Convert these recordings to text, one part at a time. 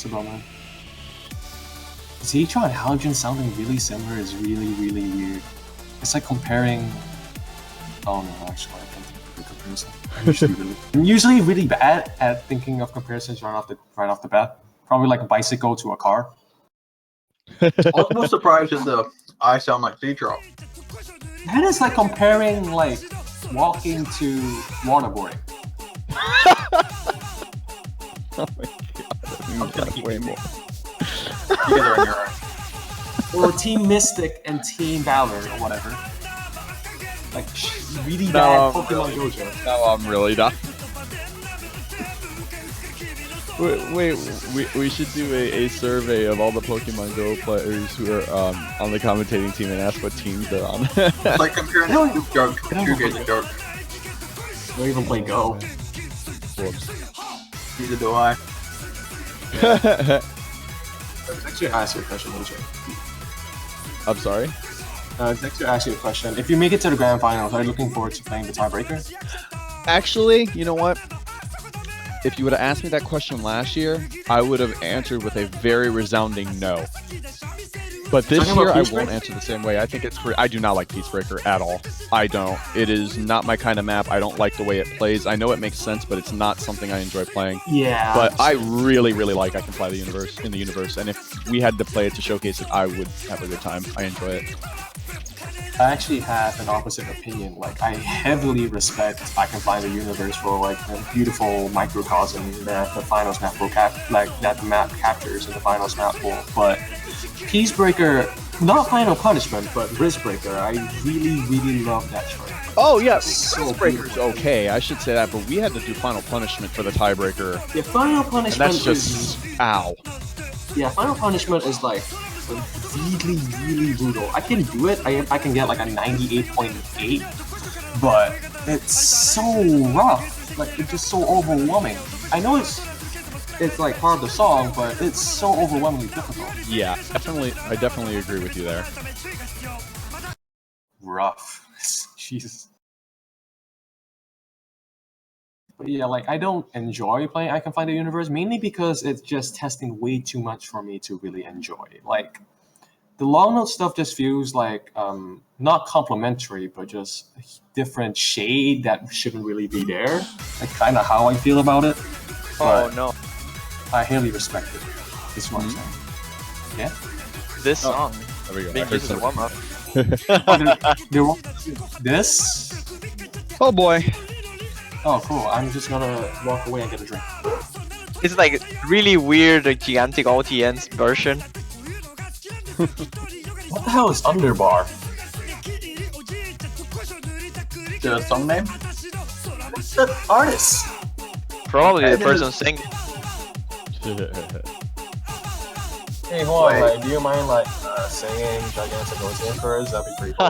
Suboman. Zetron and Halogen sounding really similar is really weird. It's like comparing. Oh no, actually, I can't think of a comparison. I'm usually really bad at thinking of comparisons right off the bat. Probably like a bicycle to a car. What's most surprised is the I sound like Zetron. That is like comparing like walking to waterboarding. Oh my god, that's way more. You guys are on your own. Or Team Mystic and Team Valor or whatever. Like really No, bad Pokemon Go joke. No, I'm really not. Wait, we should do a survey of all the Pokemon Go players who are on the commentating team and ask what teams they're on. It's like comparing Joke to you guys and Joke. I don't even play Go. Whoops. Neither do I. Let's actually ask you a question, AJ. I'm sorry? Let's actually ask you a question. If you make it to the grand finals, are you looking forward to playing the tiebreaker? Actually, you know what? If you would have asked me that question last year, I would have answered with a very resounding no. But this year, I won't answer the same way. I think I do not like Peacebreaker at all. I don't. It is not my kind of map. I don't like the way it plays. I know it makes sense, but it's not something I enjoy playing. Yeah. But I really like I Can Fly in the universe. And if we had to play it to showcase it, I would have a good time. I enjoy it. I actually have an opposite opinion. Like, I heavily respect I Can Fly the Universe for like the beautiful microcosm that the finals map will that the map captures in the finals map pool. But Peacebreaker, not Final Punishment, but Riskbreaker, I really love that choice. Oh yeah, So Peacebreaker's okay. I should say that, but we had to do Final Punishment for the tiebreaker. Yeah, Final And Punishment that's just ow. Yeah, Final Punishment is like really brutal. I can do it. I can get like a 98.8, but it's so rough. Like, it's just so overwhelming. I know it's like part of the song, but it's so overwhelmingly difficult. Yeah, I definitely agree with you there. Rough. Jesus. But yeah, like, I don't enjoy playing I Can Find the Universe, mainly because it's just testing way too much for me to really enjoy. Like, the long note stuff just feels like not complimentary, but just a different shade that shouldn't really be there. Like, kind of how I feel about it. Oh no. I highly respect it. This one, yeah. This song. There we go. Being used as a warm-up. This? Oh boy. Oh, cool. I'm just gonna walk away and get a drink. It's like really weird, gigantic OTN's version. What the hell is Underbar? The song name? What's that artist? Probably the person singing. Hey, hold on, like, do you mind like singing Gigantic OTN first? That'd be pretty cool.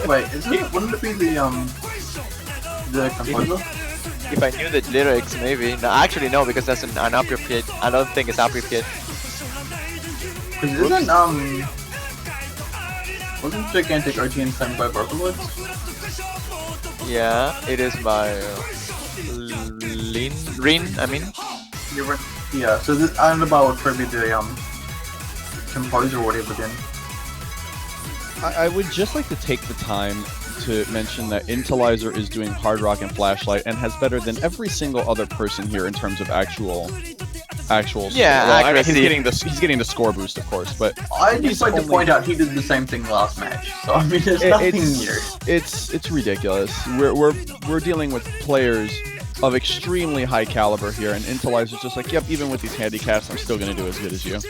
Wait, wouldn't it be the composer? If I knew the lyrics, maybe. No, actually no, because that's an inappropriate. I don't think it's appropriate. Because wasn't Gigantic RGN sung by Vocaloids? Yeah, it is by Rin. I mean, Yeah. So this Underbar would probably be the composer or whatever then. I would just like to take the time to mention that Intelizer is doing Hard Rock and Flashlight and has better than every single other person here in terms of actual. Yeah, well, I mean, accuracy. he's getting the score boost, of course, but I'd just like to point out he did the same thing last match. So I mean, there's nothing here. It's ridiculous. We're dealing with players of extremely high caliber here, and Intellizer's just like, yep, even with these handicaps, I'm still gonna do as good as you.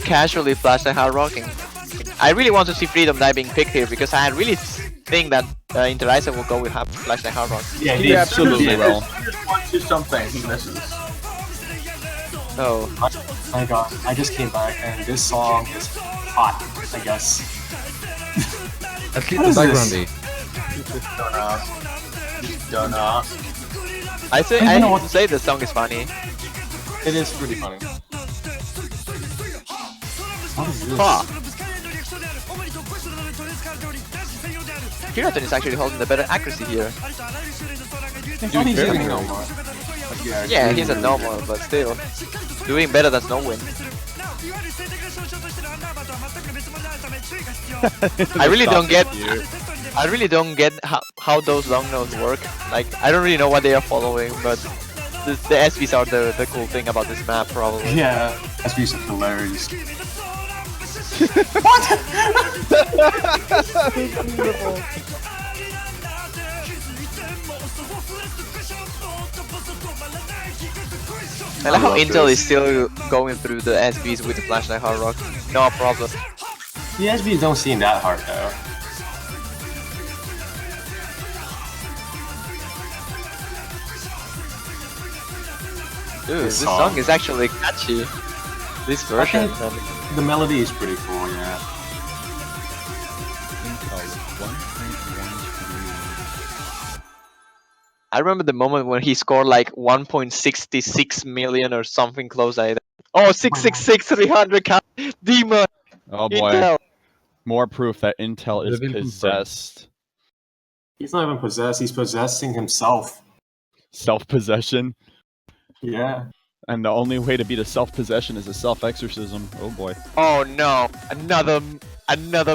Casually Flashlight Hard Rocking. I really want to see Freedom Die being picked here because I really think that Interizer will go with Flashlight Hard Rock. Yeah, He absolutely will. He just wants to do something, he misses. Oh. My god, I just came back and this song is hot, I guess. Let's keep the background beat. Don't ask. Don't ask. I have to say this song is funny. It is pretty funny. What is this? Huh. Kiraton is actually holding the better accuracy here. I thought he's fair hitting enough. no more. Yeah, he's a normal, but still doing better than Snowwind. I really don't get. I really don't get how those long notes work. Like, I don't really know what they are following, but the SVs are the cool thing about this map, probably. Yeah, SVs are hilarious. I like how Intel is still going through the SVs with the Flashlight Hard Rock. No problem. The SVs don't seem that hard though. Dude, this song is actually catchy. This version. The melody is pretty cool, yeah. I remember the moment when he scored like 1.66 million or something close like that. Oh, 666 300 Demon! Oh boy. Intel. More proof that Intel is possessed. He's not even possessed, he's possessing himself. Self-possession. Yeah. And the only way to beat a self-possession is a self-exorcism. Oh boy. Oh no, another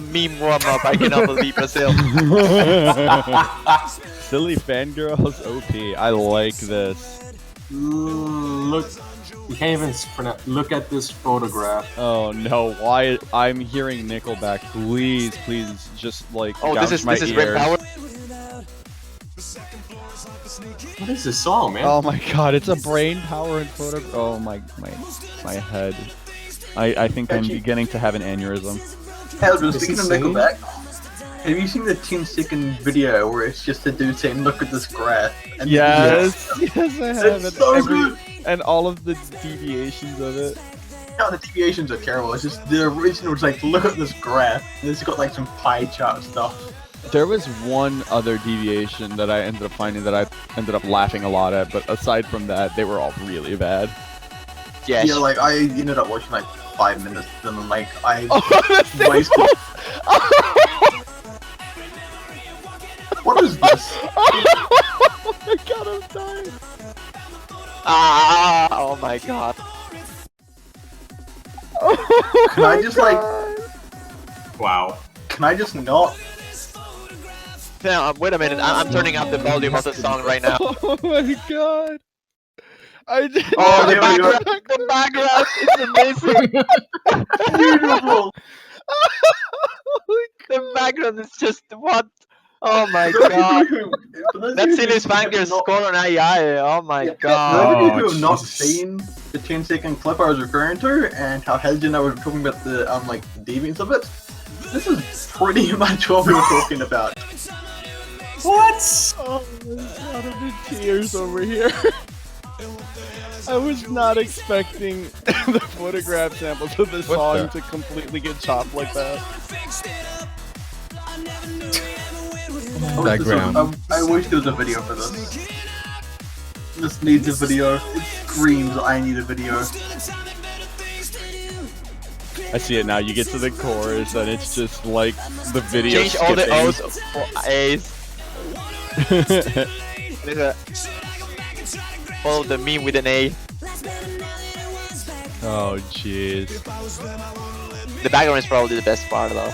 meme warm-up. I cannot believe Brazil. Silly fangirls OP. I like this. Look, you can't even look at this photograph. Oh no, why? I'm hearing Nickelback. Please, please, just like this is Red Power. What is this song, man? Oh my god, it's a brain power and photograph. Oh my head. I think I'm beginning to have an aneurysm. Hell, speaking of Nickelback, have you seen the 10-second video where it's just a dude saying, "Look at this graph"? And Yes, yes, I have. It's so good. And all of the deviations of it. No, the deviations are terrible. It's just the original was like, "Look at this graph." And it's got like some pie chart stuff. There was one other deviation that I ended up finding that I ended up laughing a lot at, but aside from that, they were all really bad. Yes. Yeah, like I ended up watching like 5 minutes of them, and like I wasted. What is this? Oh my god, I'm dying. Oh my god. Can I just like? Wow. Can I just not? Now, wait a minute. I'm turning up the volume of the song right now. Oh my god. I did. Oh, the there we go. background is amazing. Beautiful. The background is just what? Oh my god. That's in his fingers score on AI. Oh my Those god. of you who have not Jesus. seen the 10-second clip I was referring to, and how Hedge and I were talking about the like deviance of it, this is pretty much what we were talking about. What? Oh my god, I'm in tears over here. I was not expecting the photograph samples of the song to completely get chopped like that. Background. I wish there was a video for this. This needs a video. It screams, I need a video. I see it now. You get to the chorus and it's just like the video Change all the skipping. O's for A's. Follow the meme with an A. Oh jeez. The background is probably the best part though.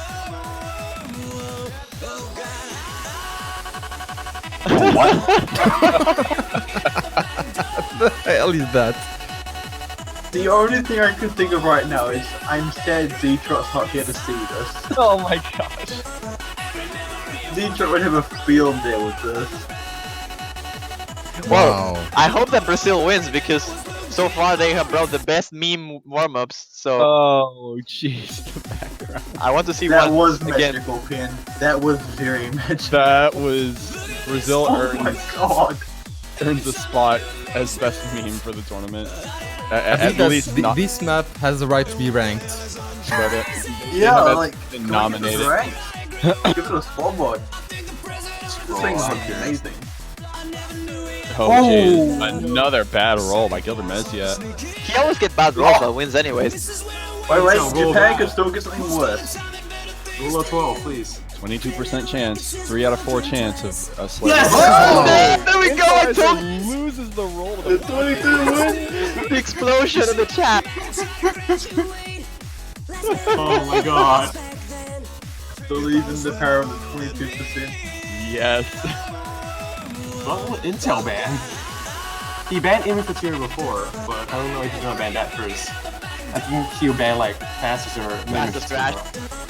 What? The hell is that? The only thing I can think of right now is I'm sad Z-Trot's not here to see this. Oh my gosh. Z-Trot would have a field day with this. Well, Wow. I hope that Brazil wins because so far they have brought the best meme warm-ups. So Oh jeez, the background. I want to see That one was again. magical, Pin. That was very magical. That was Brazil Oh my god. earns a spot as best meme for the tournament. I At think that least not this map has the right to be ranked. but it. Yeah, have like been can we nominated. Give it a rank? Give it a scoreboard. This thing's amazing. Oh jeez, another bad roll by Gilder Mezia. He always gets bad rolls but wins anyways. Wait, Intel, roll Japan back. could still get something worse. Rule of 12, please. 22% chance, 3 out of 4 chance of a slip. Yes! Oh, there we go! I Intellizer told loses the roll. The 22 wins! the explosion in the chat. Oh my god. Believe in the power of the 22%. Yes. What would Intel ban? He banned Infiltrator before, but I don't know if he's gonna ban that first. I think he'll ban like Fastest or Fastest Crash.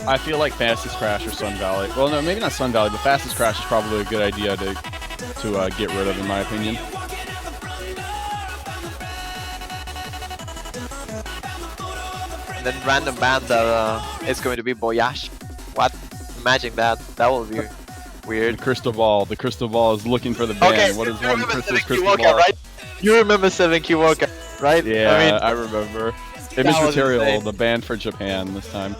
I feel like Fastest Crash or Sun Valley. Well, no, maybe not Sun Valley, but Fastest Crash is probably a good idea to get rid of, in my opinion. And then random band that is going to be Boyash. What? Imagine that. That would be weird. The crystal ball. The crystal ball is looking for the ban. Okay, What is you one remember crystal's 7Q crystal Walker, ball? right? You remember 7Q Walker, right? Yeah, I I mean, remember. that Image was material, insane. the ban for Japan this time.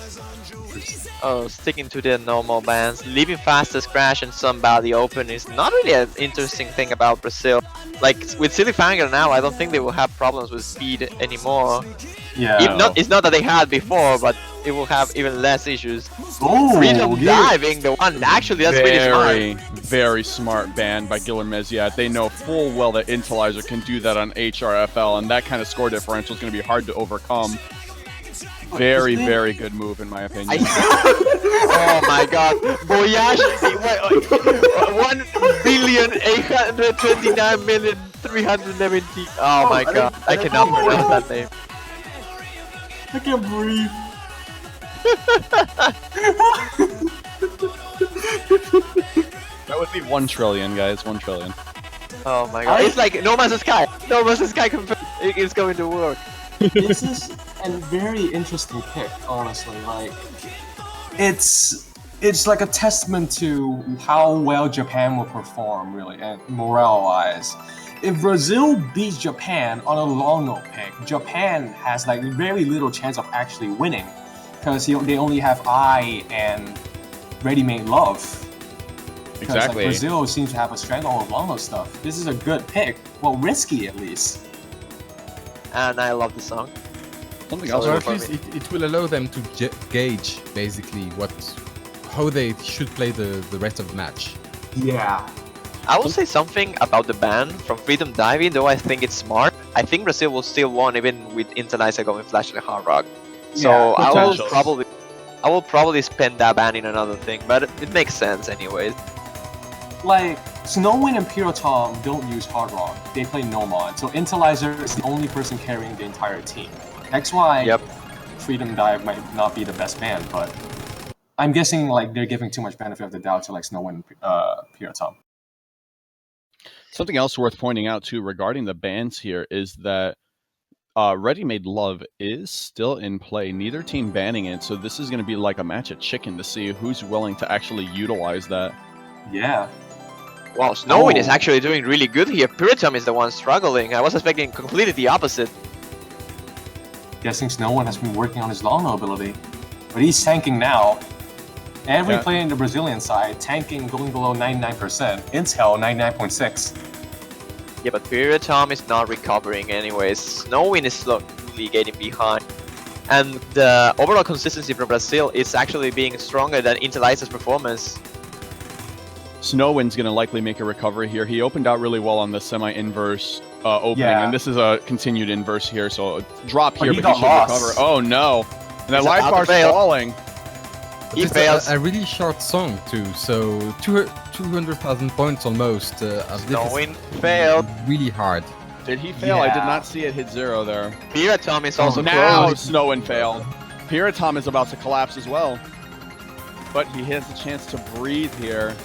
oh, sticking to the normal bans. Leaving Fastest Crash and Somebody open is not really an interesting thing about Brazil. Like, with Silly Fanger now, I don't think they will have problems with speed anymore. Yeah. It's not that they had before, but it will have even less issues. Oh, Freedom yeah. diving, the one, actually, that's really smart. Very smart ban by Guillermeziat. They know full well that Intellizer can do that on HRFL, and that kind of score differential is going to be hard to overcome. Very, very good move, in my opinion. Oh my god. Boyash, 1,829,370. Oh my god. I cannot pronounce that name. I can't breathe. That would be 1 trillion, guys. 1 trillion. Oh my god. It's like No Man's Sky. No Man's Sky confirmed. It is going to work. This is a very interesting pick, honestly. Like, it's like a testament to how well Japan will perform, really, and morale-wise. If Brazil beats Japan on a long note pick, Japan has like very little chance of actually winning, because they only have I and Ready-Made Love. Because Exactly. like, Brazil seems to have a stranglehold of long note stuff. This is a good pick. Well, risky at least. And I love the song. Something else. So for at least it will allow them to gauge basically how they should play the rest of the match. Yeah. I will say something about the ban from Freedom Diving, though I think it's smart. I think Brazil will still win even with Intellizer going Flash and Hard Rock. So Yeah, I potential. will probably spend that ban in another thing, but it makes sense anyways. Like, Snowwind and Pyrotom don't use Hard Rock. They play Nomon, so Intellizer is the only person carrying the entire team. That's why Yep. Freedom Dive might not be the best ban, but I'm guessing like they're giving too much benefit of the doubt to like Snowwind and Pyrotom. Something else worth pointing out too regarding the bans here is that Ready-Made Love is still in play. Neither team banning it, so this is going to be like a match of chicken to see who's willing to actually utilize that. Yeah. Wow, Snowwind is Oh. actually doing really good here. Pyrotom is the one struggling. I was expecting completely the opposite. Guessing Snowwind has been working on his long note ability, but he's tanking now. Every Yeah. player in the Brazilian side tanking going below 99%. Intel 99.6. Yeah, but Pyrotom is not recovering anyways. Snowwind is slowly getting behind. And the overall consistency from Brazil is actually being stronger than Intellizer's performance. Snowwind's going to likely make a recovery here. He opened out really well on the semi-inverse opening, Yeah. and this is a continued inverse here, so a drop But here, he but he should got lost. recover. Oh no! And that He's life about to bar's fail. falling. He It's fails. a really short song too, so 200,000 points almost. Snowwind failed. Really hard. Did he fail? I did Yeah. not see it hit 0 there. Pyrotom is also Now close. Snowwind failed. Pyrotom is about to collapse as well. But he has a chance to breathe here.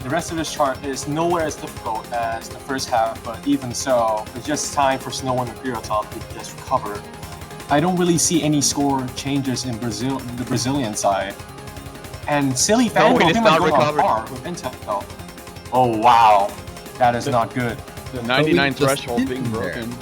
The rest of this chart is nowhere as difficult as the first half, but even so, it's just time for Snowwind and Pyrotom to just recover. I don't really see any score changes in the Brazilian side. And Silly Fan Snowwind is pretty much not going on recovered. par with Intel. Oh wow, that is not good. The 99 just threshold being hidden there. broken.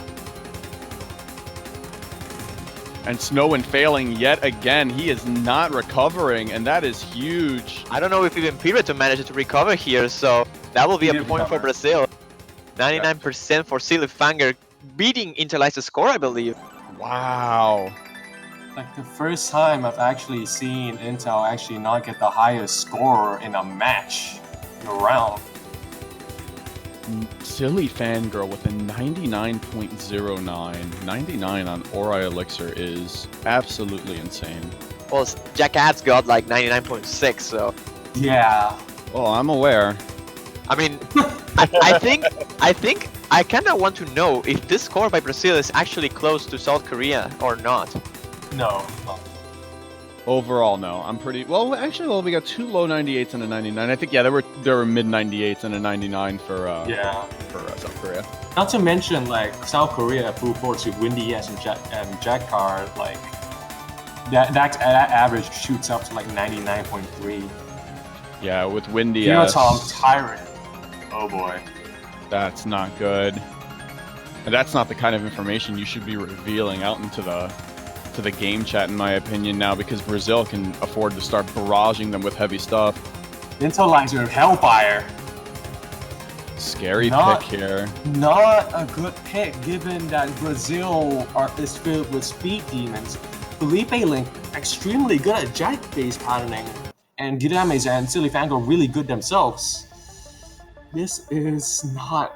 And Snowwind failing yet again. He is not recovering, and that is huge. I don't know if even Pyrotom managed to recover here, so that will be He a did point for recover. Brazil. 99% for Silly Fanger, beating Intellizer's score, I believe. Wow. Like the first time I've actually seen Intel actually not get the highest score in a match in a round. Silly Fangirl with a 99.09. 99 on Ori Elixir is absolutely insane. Well, Jack Ad's got like 99.6, so Yeah. Well, I'm aware. I mean, I think I kind of want to know if this score by Brazil is actually close to South Korea or not. No. Overall, no. I'm pretty well. Actually, we got 2 low 98s and a 99. I think there were mid 98s and a 99 for South Korea. Not to mention like South Korea full force with Windy S and Jack Card, like that average shoots up to like 99.3. Yeah, with Windy Hero S. Tom Tyrant. Oh boy. That's not good. And that's not the kind of information you should be revealing out into the game chat, in my opinion, now, because Brazil can afford to start barraging them with heavy stuff. Intelizer Hellfire. Scary pick here. Not a good pick, given that Brazil is filled with speed demons. Felipe Link extremely good at jack-based patterning, and Girames and Silly Fango really good themselves. This is not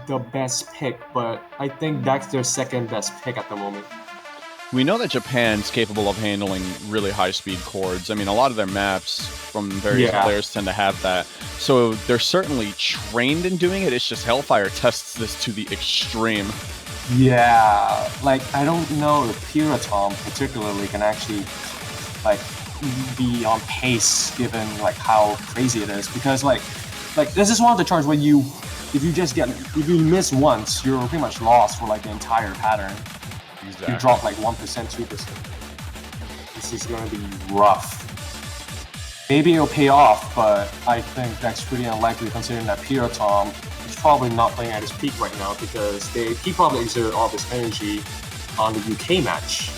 the best pick, but I think that's their second best pick at the moment. We know that Japan's capable of handling really high-speed chords. I mean, a lot of their maps from various players tend to have that. So they're certainly trained in doing it. It's just Hellfire tests this to the extreme. Yeah, like I don't know if Piratom particularly can actually like be on pace given like how crazy it is, because like this is one of the charts where if you miss once, you're pretty much lost for like the entire pattern. Exactly. You drop like 1%, 2%. This is gonna be rough. Maybe it'll pay off, but I think that's pretty unlikely considering that Piratom is probably not playing at his peak right now because he probably exerted all of his energy on the UK match.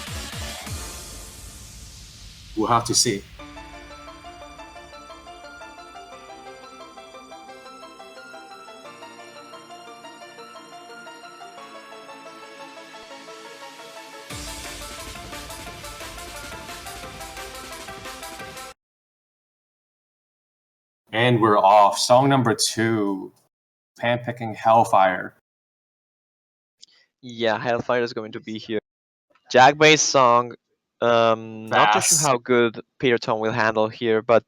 We'll have to see. And we're off. Song number 2, Pan-Picking Hellfire. Yeah, Hellfire is going to be here. Jack-based song. Not too sure Fast. how good Piratom will handle here, but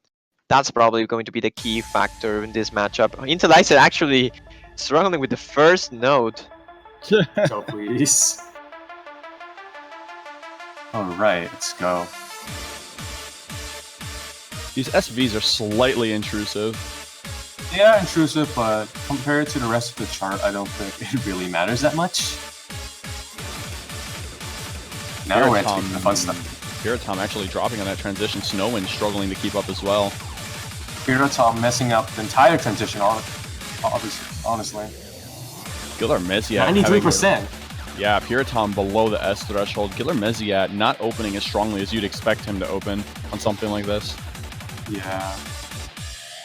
that's probably going to be the key factor in this matchup. Intelizer actually struggling with the first note. So please. Alright, let's go. These SVs are slightly intrusive. They are intrusive, but compared to the rest of the chart, I don't think it really matters that much. Now we're into the fun stuff. Piratom actually dropping on that transition. Snowwind struggling to keep up as well. Piratom messing up the entire transition, honestly. Giller Meziat 93%. Yeah, Piratom below the S threshold. Giller Meziat not opening as strongly as you'd expect him to open on something like this. Yeah.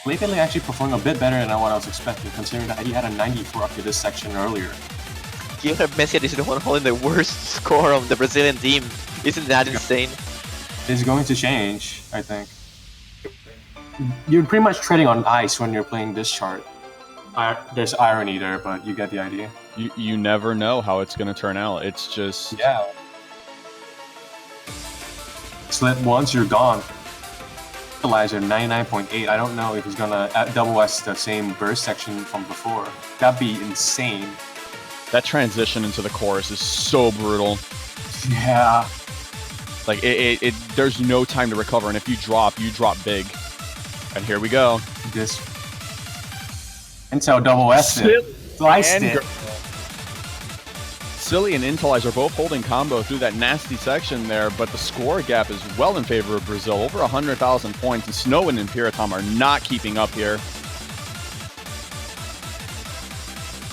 Lately actually performing a bit better than what I was expecting, considering that he had a 94 up to this section earlier. Giller Meziat is the one holding the worst score on the Brazilian team. Isn't that insane? It's going to change, I think. You're pretty much treading on ice when you're playing this chart. There's irony there, but you get the idea. You never know how it's going to turn out. It's just... Yeah. Slip once, you're gone. Elijah 99.8. I don't know if he's gonna double S the same burst section from before. That'd be insane. That transition into the chorus is so brutal. Yeah. Like there's no time to recover, and if you drop big. And here we go. This Intel double S it. Sliced it. Silly and Intelize are both holding combo through that nasty section there, but the score gap is well in favor of Brazil, over 100,000 points, and Snowwind and Piratom are not keeping up here.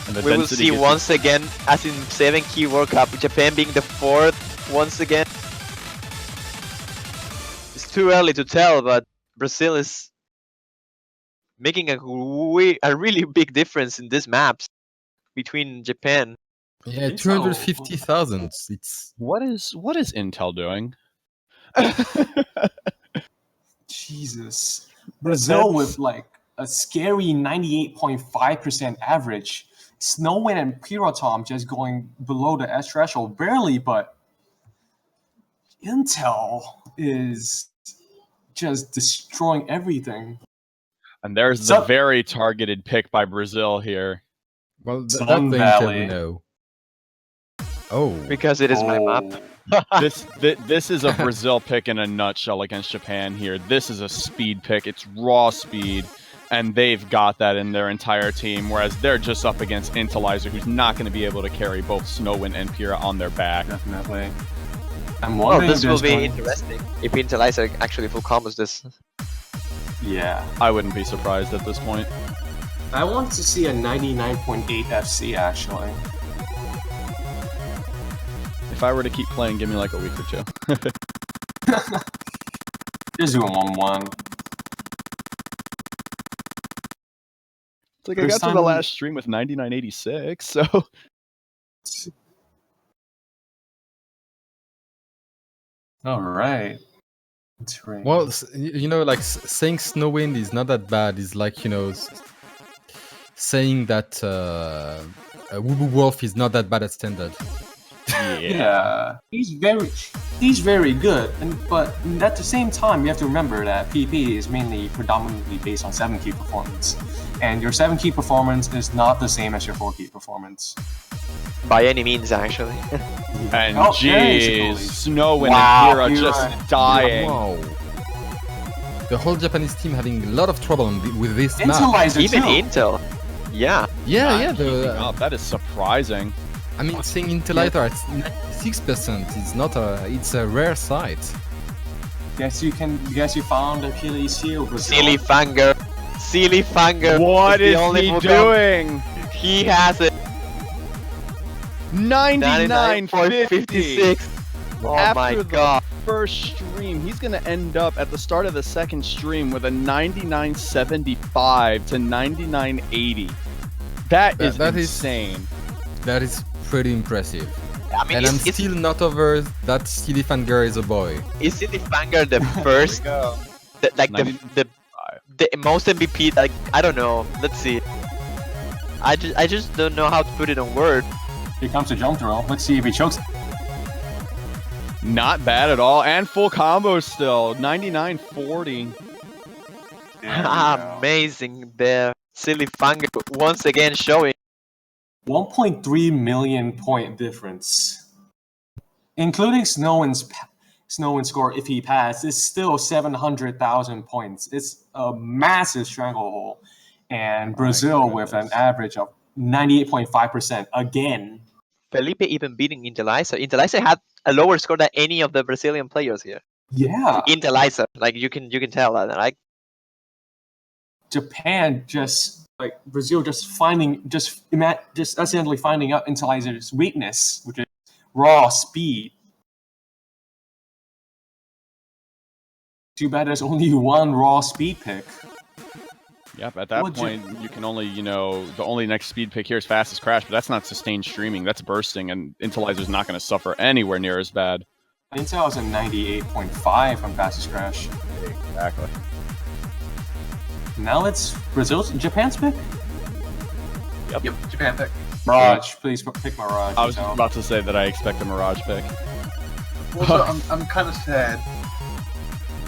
And we will see once again, as in 7 Key World Cup, Japan being the 4th once again. It's too early to tell, but Brazil is making a really big difference in these maps between Japan. Yeah, 250,000. It's what is Intel doing? Jesus. Brazil with like a scary 98.5% average. Snowwind and Pirotom just going below the S threshold barely, but Intel is just destroying everything. And there's the very targeted pick by Brazil here. Well, that's the Sun Intel we Valley. know. Oh. Because it is my map. This is a Brazil pick in a nutshell against Japan here. This is a speed pick. It's raw speed, and they've got that in their entire team, whereas they're just up against Intelizer, who's not going to be able to carry both Snowwind and Pyrrha on their back. Definitely. I'm Well, wondering this will be going... interesting if Intelizer actually full combos this. Yeah. I wouldn't be surprised at this point. I want to see a 99.8 FC, actually. If I were to keep playing, give me like a week or two. Just do a 1-1. It's like I got to the last stream with 9986, so... Alright. Well, you know, like saying Snowwind is not that bad is like, you know, saying that Woo Wolf is not that bad at standard. Yeah. He's very good, but at the same time, you have to remember that PP is mainly predominantly based on 7-key performance, and your 7-key performance is not the same as your 4-key performance. By any means, actually. And jeez, Snowwind and Pyrrha just dying. Wow. The whole Japanese team having a lot of trouble with this map. Even Intel. Yeah. Yeah. That is surprising. I mean, seeing Intelizer at 96% is not it's a rare sight. Guess you found Achilles heel, Brazil. Silly Fanger. What is he doing? He has it. 99.56. Oh After my god. The first stream, he's gonna end up at the start of the second stream with a 99.75 to 99.80. That is insane. That is pretty impressive. I mean, and I'm still not over that Silly Fanger is a boy. Is Silly Fanger the first, the most MVP? Like, I don't know. Let's see. I just don't know how to put it on words. Here comes the jump throw. Let's see if he chokes. Not bad at all, and full combo still. 99.40. Amazing there. Silly Fanger once again showing. 1.3 million point difference. Including Snowwind's score if he passed, it's still 700,000 points. It's a massive stranglehold. And Brazil with an average of 98.5% again. Felipe even beating Intelizer. Intelizer had a lower score than any of the Brazilian players here. Yeah. Intelizer, like you can tell that, right? Japan Brazil just accidentally finding out Intellizer's weakness, which is raw speed. Too bad there's only one raw speed pick. Yep, at that point, you can only, the only next speed pick here is Fastest Crash, but that's not sustained streaming, that's bursting, and Intellizer's not going to suffer anywhere near as bad. Intel is a 98.5 on Fastest Crash. Exactly. Now let's Japan's pick? Yep, Japan pick. Mirage, please pick Mirage. I was about to say that I expect a Mirage pick. Also, I'm kind of sad.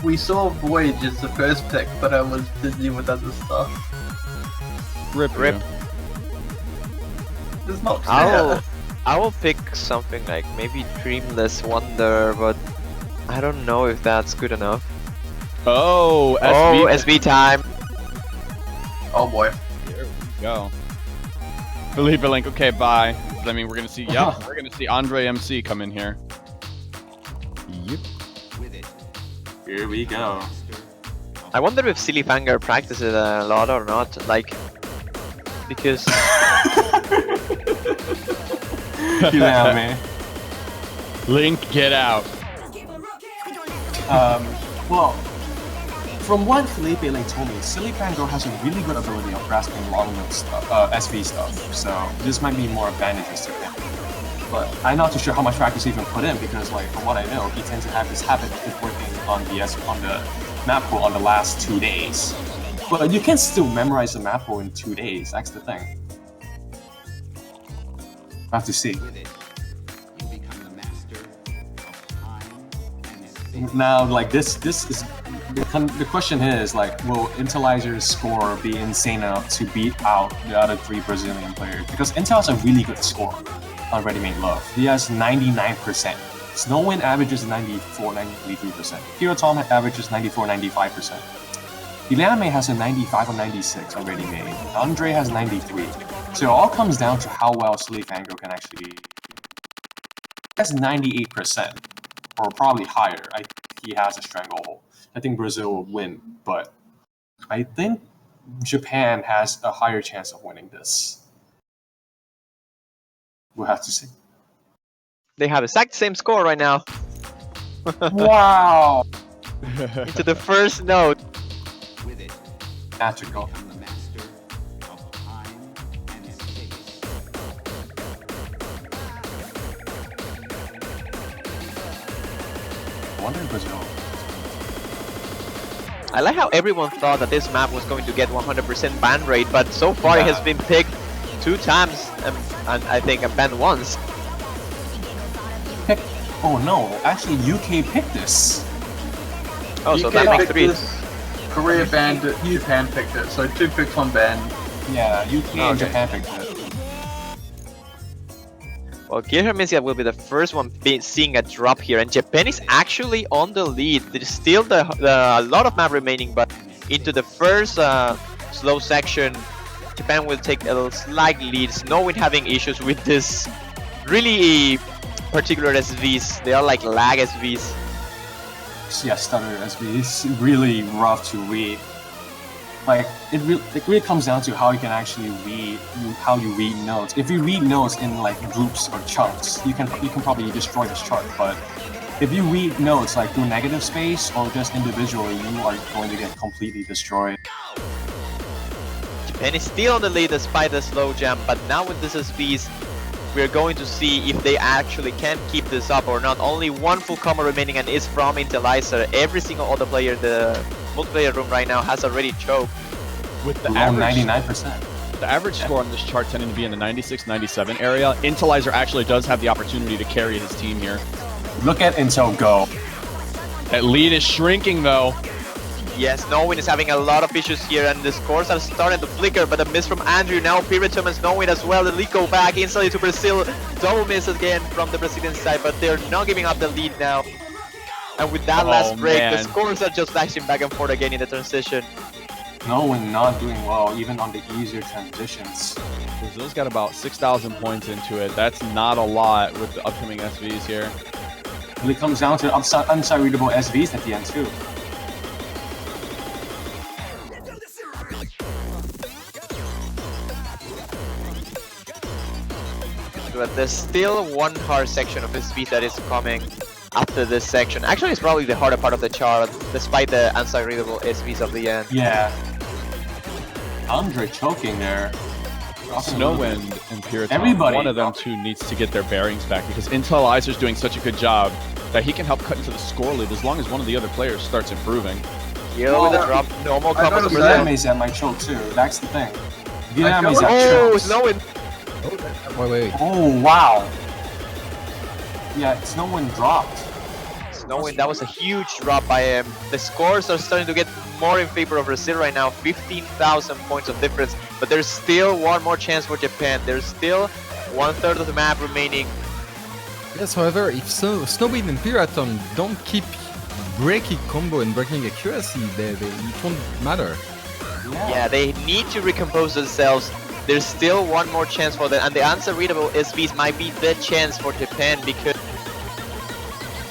We saw Voyage as the first pick, but I was busy with other stuff. Rip. It's not fair. I will pick something like maybe Dreamless Wonder, but I don't know if that's good enough. Oh, SB time. Oh boy. Here we go. Felipe Link, okay, bye. I mean, we're gonna see, we're gonna see Andre MC come in here. Yep. Here we go. I wonder if Silly Fanger practices a lot or not, like, because... Get out, man. Link, get out. Well, from what Felipe Link told me, Silly Fanger has a really good ability of grasping long stuff, SV stuff, so this might be more advantageous to him. But I'm not too sure how much practice he even put in because, like, from what I know, he tends to have this habit of working on the map pool on the last 2 days. But you can still memorize the map pool in 2 days. That's the thing. I have to see. Now, like this is the question is like, will Intellizer's score be insane enough to beat out the other 3 Brazilian players? Because Intel has a really good score on Ready Made Love. He has 99%. Snowwind averages 94, 93%. Hero Tom averages 94, 95%. Guilherme has a 95 or 96 on Ready Made. Andre has 93. So it all comes down to how well Silly Fango can actually. That's 98%, or probably higher. He has a stranglehold. I think Brazil will win, but I think Japan has a higher chance of winning this. We'll have to see. They have exact same score right now. Wow! Into the first note. Magical. I wonder if Brazil. I like how everyone thought that this map was going to get 100% ban rate, but so far it has been picked 2 times and I think banned once. Oh no, actually UK picked this. Oh, so UK that makes picked 3. this, Korea banned it, Japan picked it, so 2 picks, 1 ban. Yeah, UK and Japan picked it. Well, Guilherme will be the first one seeing a drop here, and Japan is actually on the lead. There's still a lot of map remaining, but into the first slow section, Japan will take a slight lead. Snowwind having issues with this really particular SVs. They are like lag SVs. Yeah, stutter SB is really rough to read. Like it really comes down to how you can actually read how you read nodes. If you read nodes in like groups or chunks, you can probably destroy this chart. But if you read nodes like through negative space or just individually, you are going to get completely destroyed. Japan is still on the lead despite the slow jump, but now with this SVs, we're going to see if they actually can keep this up or not. Only 1 full combo remaining and is from Intellizer. Every single other player in the multiplayer room right now has already choked. With the Around average 99%. The average score on this chart tending to be in the 96-97 area. Intellizer actually does have the opportunity to carry his team here. Look at Intel go. That lead is shrinking though. Yes, Snowwind is having a lot of issues here, and the scores are starting to flicker, but a miss from Andrew, now Piritum and Snowwind as well. The lead go back instantly to Brazil. Double miss again from the Brazilian side, but they're not giving up the lead now. And with that last break, the scores are just flashing back and forth again in the transition. Snowwind not doing well, even on the easier transitions. Brazil's got about 6,000 points into it. That's not a lot with the upcoming SVs here. Really comes down to unsight readable SVs at the end too. But there's still one hard section of SVs that is coming after this section. Actually, it's probably the harder part of the chart, despite the unsight-readable SVs of the end. Yeah. Andre choking there. Snowwind and Piriton, Everybody. one of them two needs to get their bearings back because Intellizer's doing such a good job that he can help cut into the score lead as long as one of the other players starts improving. Yo, with the drop, normal combos for Guilherme them. is at my choke too. That's the thing. I Guilherme is feel at Oh, chokes. Snowwind! Wait. Oh wow. Yeah, Snowwind dropped. Snowwind, that was a huge drop by him. The scores are starting to get more in favor of Brazil right now. 15,000 points of difference. But there's still one more chance for Japan. There's still 1/3 of the map remaining. Yes, however, if Snowwind and Piriton don't keep breaking combo and breaking accuracy, it won't matter. Yeah, they need to recompose themselves. There's still one more chance for them, and the unreadable SVs might be the chance for Japan, because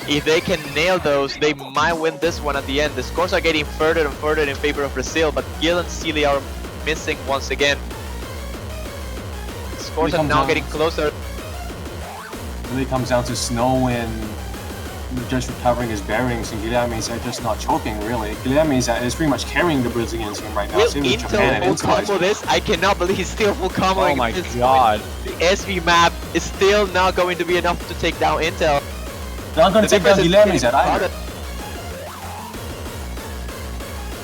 if they can nail those, they might win this one at the end. The scores are getting further and further in favor of Brazil, but Gil and Sealy are missing once again. The scores are now getting closer. Really comes down to Snowwind just recovering his bearings, and Guilherme is just not choking really. Guilherme is pretty much carrying the Brazilian team right now. Will Same with Japan Intel and full combo Intel. this? I cannot believe he's still full combo. Oh my god. The SV map is still not going to be enough to take down Intel. They're not going to take down Guilherme's getting either. crowded.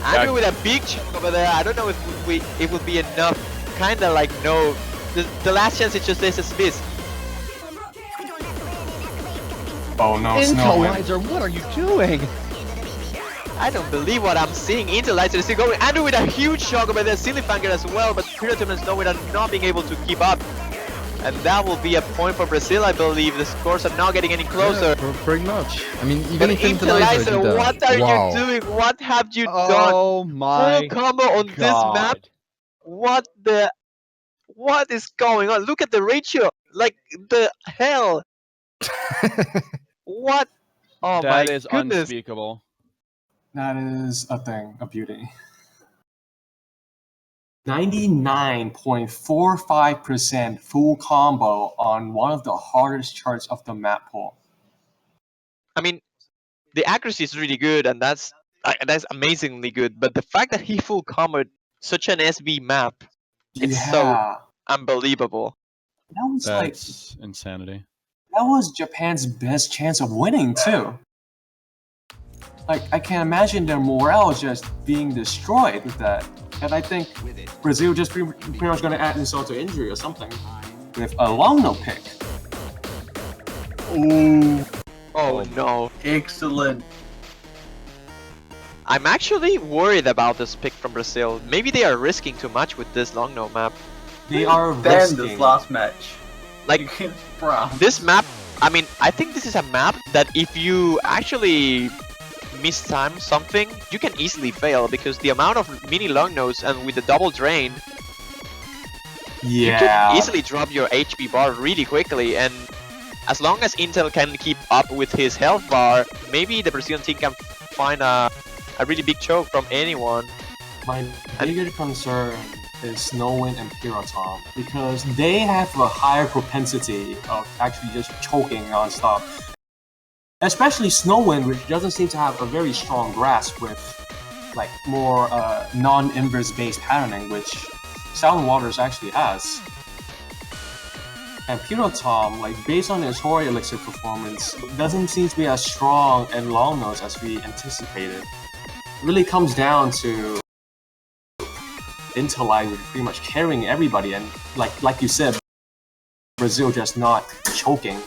Andrew with a big chunk over there. I don't know if it would be enough. Kinda like no. The last chance is just this is miss. Oh no, Snowwind. Intelizer, what are you doing? I don't believe what I'm seeing. Intelizer is still going. Andrew with a huge shock over there. Sillyfanger as well, but Piratum and Snowwind are not being able to keep up. And that will be a point for Brazil, I believe. The scores are not getting any closer. Yeah, pretty much. I mean, But even if Intelizer did that, what are wow. you doing? What have you done? Oh my Full combo on this map? God. What is going on? Look at the ratio. Like the hell. What? Oh That my is goodness. unspeakable. That is a thing, a beauty. 99.45% full combo on one of the hardest charts of the map pool. I mean, the accuracy is really good, and that's amazingly good. But the fact that he full comboed such an SB map, it's so unbelievable. That was That's insanity. That was Japan's best chance of winning too. Like, I can't imagine their morale just being destroyed with that. And I think Brazil just pretty much going to add insult to injury or something with a long no pick. Oh no. Excellent. I'm actually worried about this pick from Brazil. Maybe they are risking too much with this long no map. They are Damn risking. this last match. Like, this map, I mean, I think this is a map that if you actually mistime something, you can easily fail because the amount of mini long nodes and with the double drain, you can easily drop your HP bar really quickly. And as long as Intel can keep up with his health bar, maybe the Brazilian team can find a really big choke from anyone. My bigger concern is Snowwind and Piratom because they have a higher propensity of actually just choking non-stop. Especially Snowwind, which doesn't seem to have a very strong grasp with like more non-inverse based patterning, which Sound Waters actually has. And Piratom, like based on his Hori Elixir performance, doesn't seem to be as strong and long nose as we anticipated. It really comes down to Intelizer pretty much carrying everybody, and like you said, Brazil just not choking.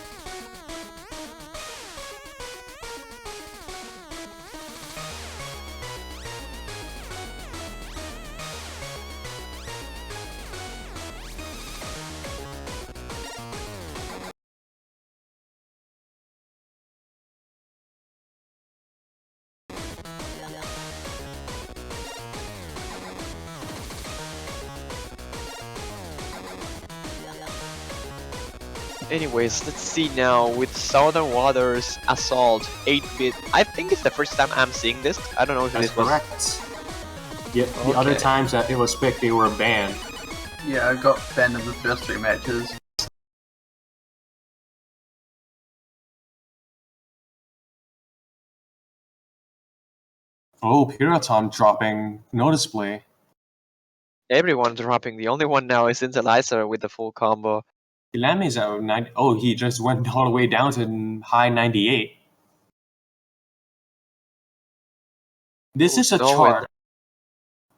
Anyways, let's see now with Southern Waters Assault 8-bit. I think it's the first time I'm seeing this. I don't know if That's this was... correct. Yeah, the other times that it was picked, they were banned. Yeah, I got banned in the first 3 matches. Oh, Piratom dropping noticeably. Everyone dropping. The only one now is Intelizer with the full combo. Guilherme's at 90. Oh, he just went all the way down to high 98. This is a chart.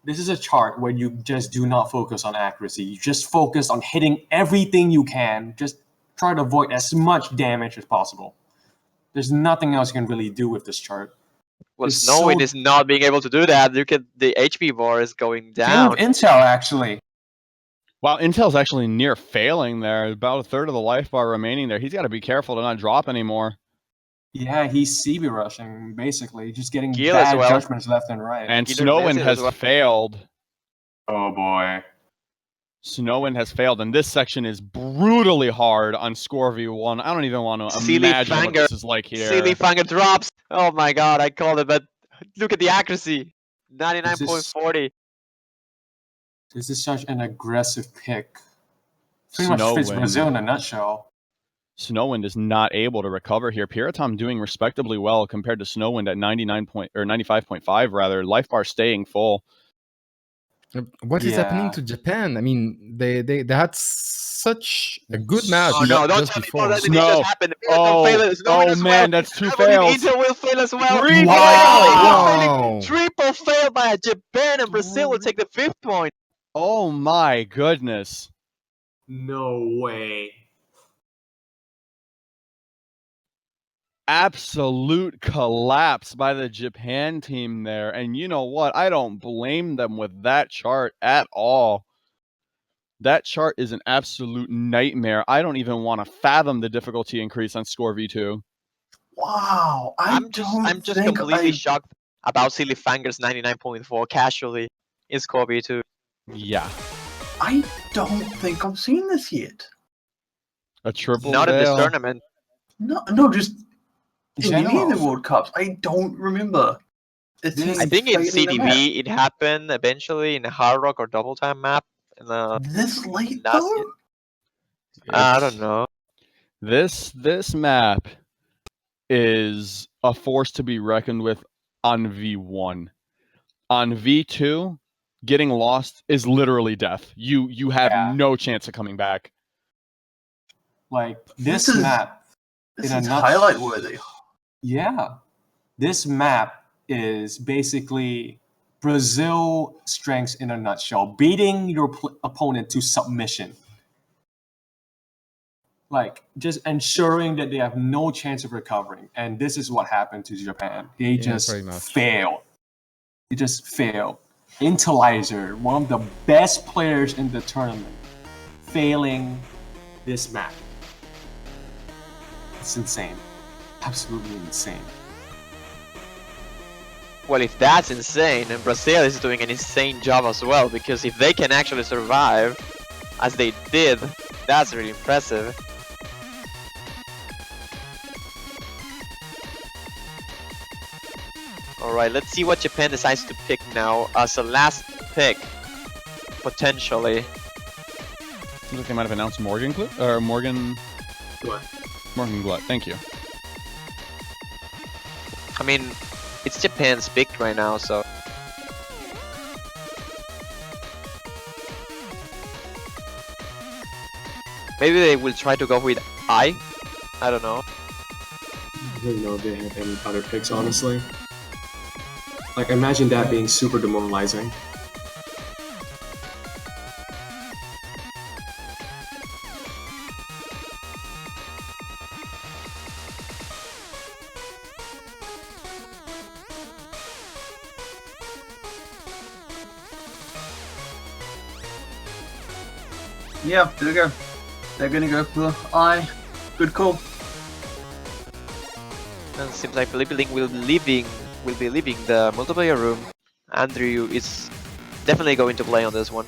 This is a chart where you just do not focus on accuracy. You just focus on hitting everything you can. Just try to avoid as much damage as possible. There's nothing else you can really do with this chart. Well, Snowwind is not being able to do that. Look at the HP bar is going down. Same with Intel, actually. Wow, Intel's actually near failing there. About a third of the life bar remaining there. He's got to be careful to not drop anymore. Yeah, he's CB rushing, basically. Just getting Gil bad as judgments left and right. And Snowwind has failed. Oh, boy. Snowwind has failed, and this section is brutally hard on Score V1. I don't even want to imagine what this is like here. Sillyfanger drops. Oh my god, I called it, but look at the accuracy. 99.40. This is such an aggressive pick. Pretty much fits Brazil in a nutshell. Snowwind is not able to recover here. Piratom doing respectably well compared to Snowwind at 95.5 rather. Life bar staying full. What is happening Yeah. to Japan? I mean, they had such a good match Oh no! Don't just tell me before. that did No. just happen. Don't fail it. Snow Oh as well. man, that's 2 I believe fails. India will fail as well. Triple Oh my God, fail! triple failing. Wow! Triple fail by Japan, and Brazil will take the 5th point. Oh my goodness. No way. Absolute collapse by the Japan team there. And you know what? I don't blame them with that chart at all. That chart is an absolute nightmare. I don't even want to fathom the difficulty increase on Score V2. Wow, I'm just completely shocked about Silly Fanger's 99.4 casually in Score B2. Yeah. I don't think I've seen this yet. A triple Not in this fail. tournament. No, just in any of the General. World Cups. I don't remember. This- I think in failing the map. CDV it happened eventually in a Hard Rock or Double Time map. In the This late last though? year. I don't It's- know. This map is a force to be reckoned with on V1. On V2, getting lost is literally death. You have Yeah. no chance of coming back. Like This this is- map. This In a is nut- highlight worthy. Yeah. This map is basically Brazil strengths in a nutshell, beating your opponent to submission. Like just ensuring that they have no chance of recovering. And this is what happened to Japan. They Yeah, just pretty much. failed. They just failed. Intelizer, one of the best players in the tournament, failing this map. It's insane. Absolutely insane. Well, if that's insane, and Brazil is doing an insane job as well, because if they can actually survive, as they did, that's really impressive. Alright, let's see what Japan decides to pick now as a last pick, potentially. Seems like they might have announced Morgan Glut or Morgan What? Morgan Glut. Thank you. I mean, it's Japan's pick right now, so... Maybe they will try to go with I don't know. I don't know if they have any other picks, honestly. Like, imagine that being super demoralizing. Yeah, there we go. They're gonna go for I. Good call. And it seems like Philippe will be leaving the multiplayer room. Andrew is definitely going to play on this one.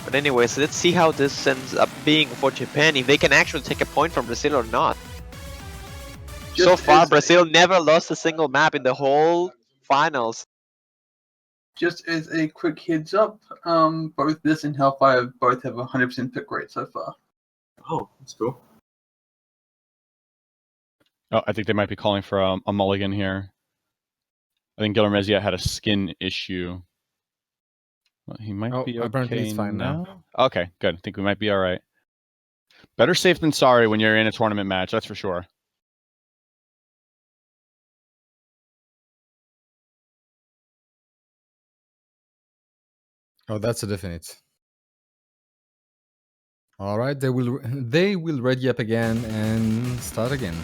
But anyways, let's see how this ends up being for Japan, if they can actually take a point from Brazil or not. So Just far, as- Brazil never lost a single map in the whole finals. Just as a quick heads up, both this and Hellfire both have a 100% pick rate so far. Oh, that's cool. Oh, I think they might be calling for a mulligan here. I think Guillermezia had a skin issue. Well, he might Oh, be apparently okay it's fine now. Okay, good. I think we might be all right. Better safe than sorry when you're in a tournament match, that's for sure. Oh, that's a definite. All right, they will ready up again and start again.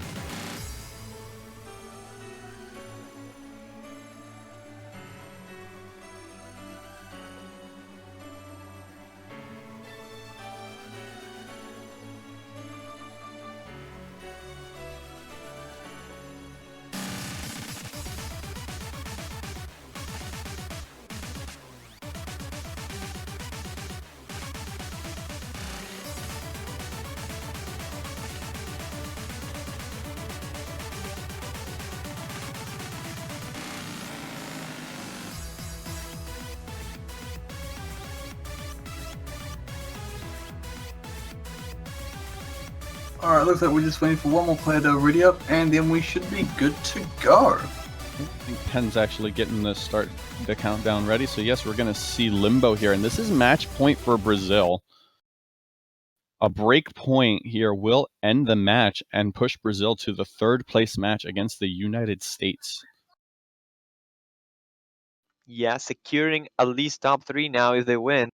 Alright, looks like we're just waiting for one more player to ready up, and then we should be good to go. I think Pen's actually getting the countdown ready. So yes, we're going to see Limbo here. And this is match point for Brazil. A break point here will end the match and push Brazil to the third place match against the United States. Yeah, securing at least top 3 now if they win.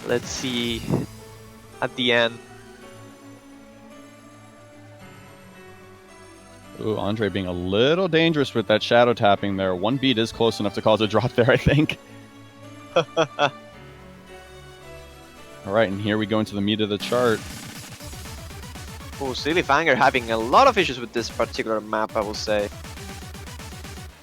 Let's see at the end. Ooh, Andre being a little dangerous with that shadow tapping there. One beat is close enough to cause a drop there, I think. All right, and here we go into the meat of the chart. Oh, Silly Fanger having a lot of issues with this particular map, I will say.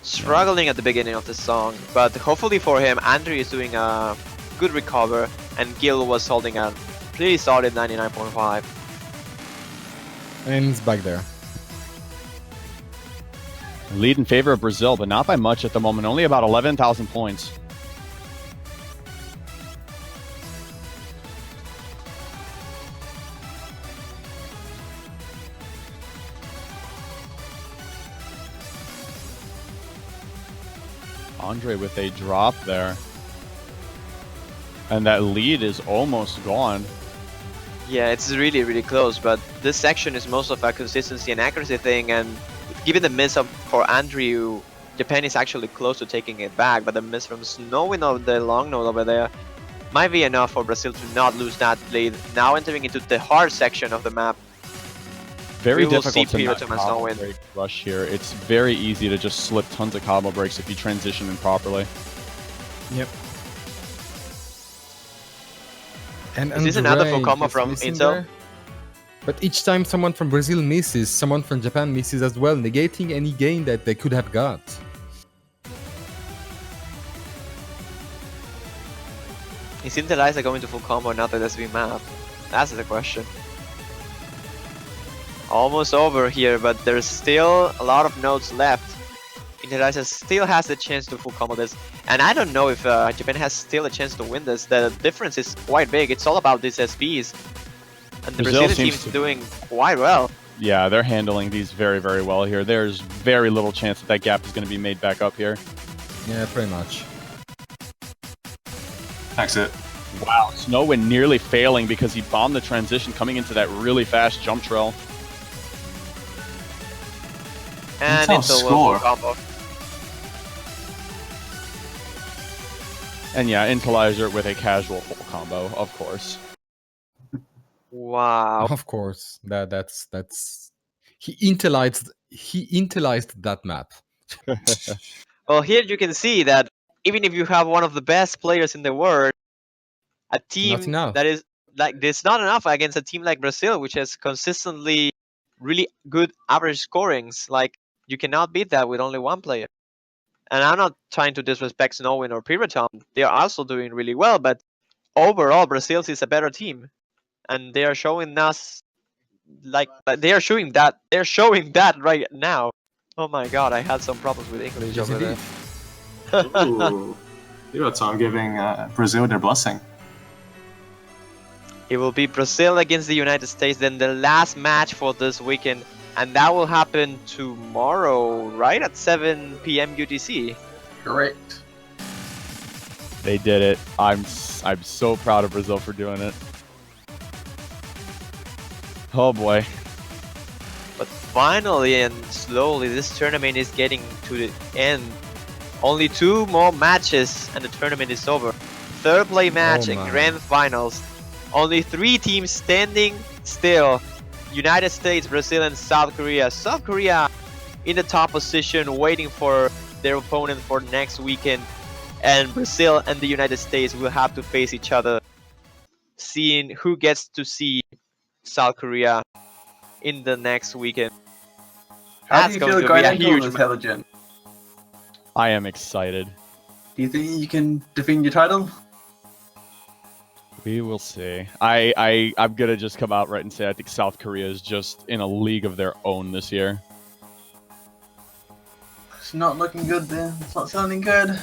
Struggling at the beginning of the song, but hopefully for him, Andrew is doing a good recover, and Gil was holding a pretty solid 99.5. And he's back there. Lead in favor of Brazil, but not by much at the moment. Only about 11,000 points. Andre with a drop there. And that lead is almost gone. Yeah, it's really, really close, but this section is most of a consistency and accuracy thing, and given the miss for Andrew, Japan is actually close to taking it back, but the miss from Snowin on the long note over there might be enough for Brazil to not lose that lead. Now entering into the hard section of the map. Very We will difficult see to not Peter Thomas combo win. break rush here. It's very easy to just slip tons of combo breaks if you transition in properly. Yep. And Is this another full Andre combo is from missing Intel? there. But each time someone from Brazil misses, someone from Japan misses as well, negating any gain that they could have got. Is Interliza going to full combo now that there's been map? That's the question. Almost over here, but there's still a lot of nodes left. Interliza still has the chance to full combo this, and I don't know if Japan has still a chance to win this. The difference is quite big. It's all about these SBs, and the Brazil Brazilian team seems is doing quite well. Yeah, they're handling these very, very well here. There's very little chance that gap is going to be made back up here. Yeah, pretty much. Exit. Wow, Snowin nearly failing because he bombed the transition coming into that really fast jump trail. And Intel it's a full score. combo. And yeah, Intelizer with a casual full combo, of course. Wow. Of course. That's he intelized that map. Well, here you can see that even if you have one of the best players in the world, a team enough. that is like this not enough against a team like Brazil, which has consistently really good average scorings. Like you cannot beat that with only one player. And I'm not trying to disrespect Snowin or Piratom. They are also doing really well, but overall Brazil is a better team. And they are showing us like they're showing that right now. Oh my god, I had some problems with English Yes, over there. indeed. Ooh. Hiroton giving Brazil their blessing. It will be Brazil against the United States, then the last match for this weekend, and that will happen tomorrow, right at 7 p.m. UTC. Correct. They did it. I'm so proud of Brazil for doing it. Oh boy. But finally and slowly, this tournament is getting to the end. Only 2 more matches and the tournament is over. Third play match and my. grand finals. Only 3 teams standing still. United States, Brazil, and South Korea. South Korea in the top position, waiting for their opponent for next weekend. And Brazil and the United States will have to face each other, seeing who gets to see South Korea in the next weekend. How That's do you going feel to going be a into huge this, match. Intelligent? I am excited. Do you think you can defend your title? We will see. I'm gonna just come out right and say I think South Korea is just in a league of their own this year. It's not looking good then. It's not sounding good.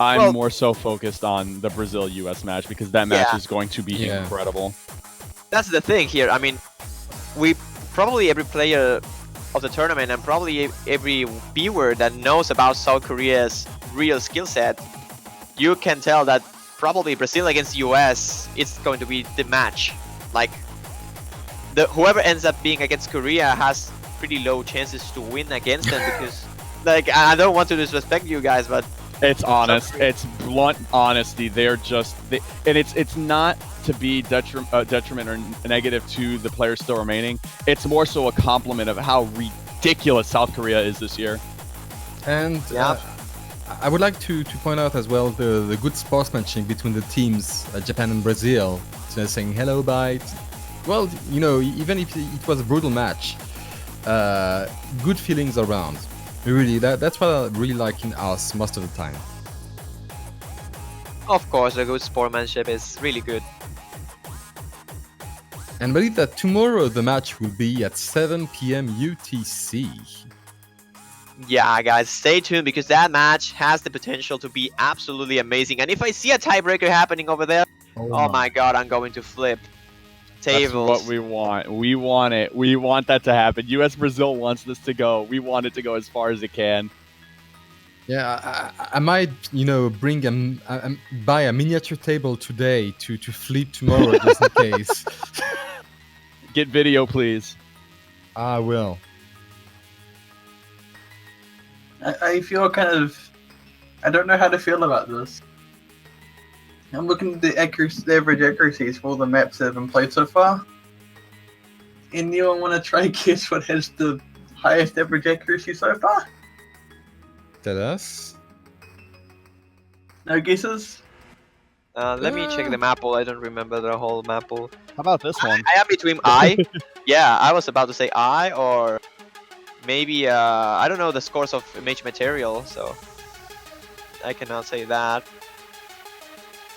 I'm Well- more so focused on the Brazil-US match because that match Yeah. is going to be Yeah. incredible. That's the thing here. I mean, we probably every player of the tournament and probably every viewer that knows about South Korea's real skill set, you can tell that probably Brazil against US it's going to be the match. Like whoever ends up being against Korea has pretty low chances to win against them because like I don't want to disrespect you guys, but It's honest. It's blunt honesty. They're just, and it's not to be detriment or negative to the players still remaining. It's more so a compliment of how ridiculous South Korea is this year. And Yeah. I would like to point out as well the good sportsmanship between the teams, Japan and Brazil, saying hello, bye. Well, even if it was a brutal match, good feelings around. Really, that's what I really like in us most of the time. of course the good sportsmanship is really good. And believe that tomorrow the match will be at 7 p.m. UTC. Yeah, guys, stay tuned because that match has the potential to be absolutely amazing. And if I see a tiebreaker happening over there, oh my god, I'm going to flip tables. That's what we want. We want it. We want that to happen. US Brazil wants this to go. We want it to go as far as it can. Yeah, I might, bring buy a miniature table today to flip tomorrow just in case. Get video, please. I will. I feel kind of. I don't know how to feel about this. I'm looking at the average accuracies for all the maps that have been played so far. Anyone want to try guess what has the highest average accuracy so far? Tell us. No guesses? Let me check the map pool. I don't remember the whole map pool. How about this one? I am between I. Yeah, I was about to say I or maybe I don't know the scores of image material, so I cannot say that.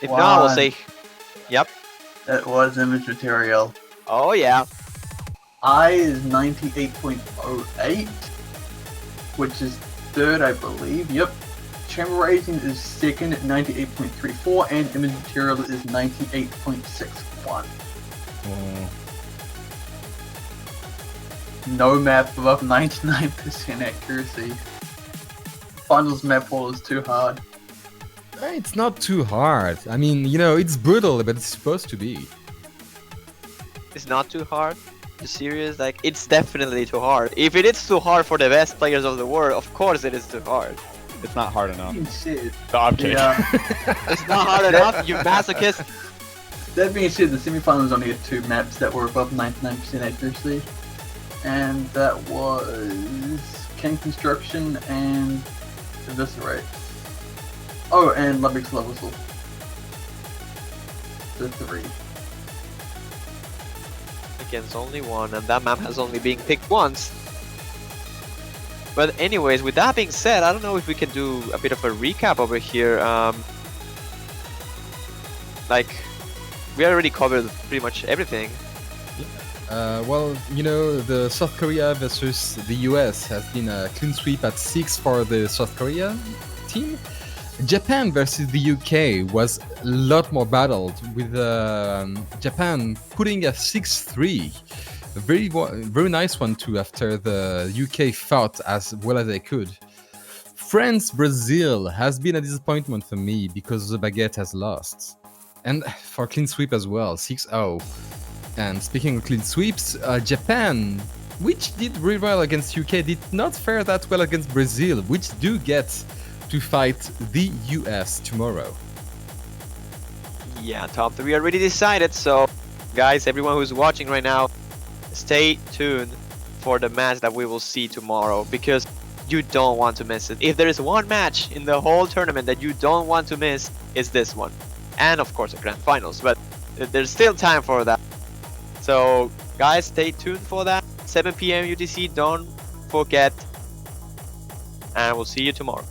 If not, I will say, yep. That was image material. Oh yeah. I is 98.08, which is third, I believe. Yep. Chamber rating is second at 98.34, and image material is 98.61. No map above 99% accuracy. Finals map pool is too hard. It's not too hard. I mean, it's brutal, but it's supposed to be. It's not too hard. You serious? Like, it's definitely too hard. If it is too hard for the best players of the world, of course it is too hard. It's not hard enough. Shit. No, I'm kidding. Yeah. It's not hard enough, you masochist. That being said, the semifinals only had 2 maps that were above 99% accuracy, and that was King Construction and Eviscerate. Oh, and Ludwig's Love Whistle. The 3. Against only one, and that map has only been picked once. But anyways, with that being said, I don't know if we can do a bit of a recap over here. Like, we already covered pretty much everything. Well, the South Korea versus the US has been a clean sweep at 6 for the South Korea team. Japan versus the UK was a lot more battled, with Japan putting a 6-3. A very nice one too, after the UK fought as well as they could. France Brazil has been a disappointment for me because the Baguette has lost. And for clean sweep as well, 6-0. And speaking of clean sweeps, Japan, which did really well against UK, did not fare that well against Brazil, which do get to fight the US tomorrow. Yeah, top 3 already decided, so guys, everyone who's watching right now, stay tuned for the match that we will see tomorrow, because you don't want to miss it. If there is one match in the whole tournament that you don't want to miss, it's this one. And of course the grand finals, but there's still time for that. So guys, stay tuned for that. 7 p.m. UTC, don't forget. And we'll see you tomorrow.